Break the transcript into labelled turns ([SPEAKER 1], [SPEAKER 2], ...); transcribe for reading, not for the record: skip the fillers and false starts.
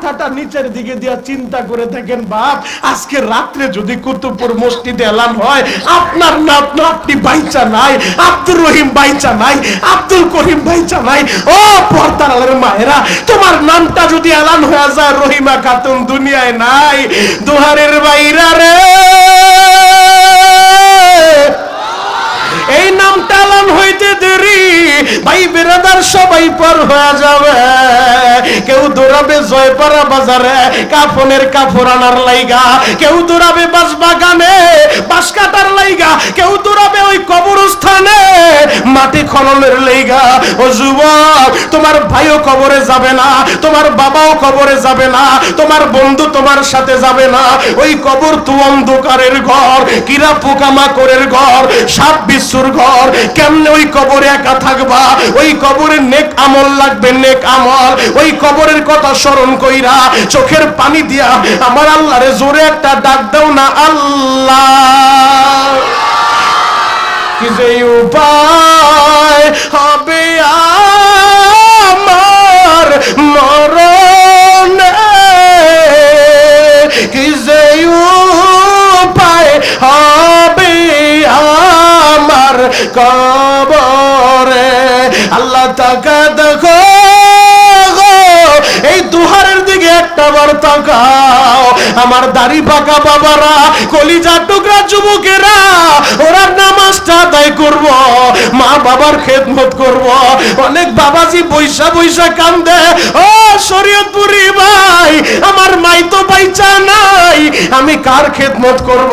[SPEAKER 1] মাথাটা নিচের দিকে দিয়া চিন্তা করে দেখেন বাপ, আজকে রাত্রে যদি কুতুবপুর মসজিদে এলান হয়, আপনার নাম আপনি বাইচা নাই, আব্দুর রহিম বাইচা নাই, আব্দুল করিম বাইচা নাই, ও পর্দার আলের মায়েরা, তোমার নামটা যদি এলান হয়ে যায় রহিমা খাতুন দুনিয়ায় নাই, দুহারের বাইরা রে, এই নামটা এলান হইতে দেরি, ভাই বেরাদার সবাই পার হয়ে যাবে। কেউ দৌড়াবে জয়পাড়া বাজারে কাফনের কাপড় আনার লাইগা, কেউ দৌড়াবে বাঁশ বাগানে বাঁশ কাটার লাইগা, কেউ দৌড়াবে ওই কবরস্থানে মাটি খননের লাইগা। ও যুবক, তোমার ভাইও কবরে যাবে না, তোমার বাবাও কবরে যাবে না, তোমার বন্ধু তোমার সাথে যাবে না। ওই কবর তো অন্ধকারের ঘর, কিরা পোকামাকড়ের ঘর, সাপ বিচ্ছুর ঘর। কেমনে ওই কবরে একা থাকবা? ওই কবরে নেক আমল লাগবে, নেক আমল। ওই কবরের কথা স্মরণ কইরা চোখের পানি দিয়া আমার আল্লাহরে জোরে একটা ডাক দাও না, আল্লাহ। কি যে উপায় হবে আমার মরণে, কি যে উপায় হবে আমার কবরে। আল্লাহ তাকা দেখো, এই দুহারের দিকে একটা বার তাকাও। আমার দাড়ি পাকা বাবারা, কলিজা টুকরা যুবকেরা, ওরা নামাজটা আদায় করব, মা বাবার খেদমত করব। অনেক বাবাজি বৈশা বৈশা কান্দে, ও শরীয়তপুরি ভাই, আমার মাই তো বাইচা নাই, আমি কার খেদমত করব?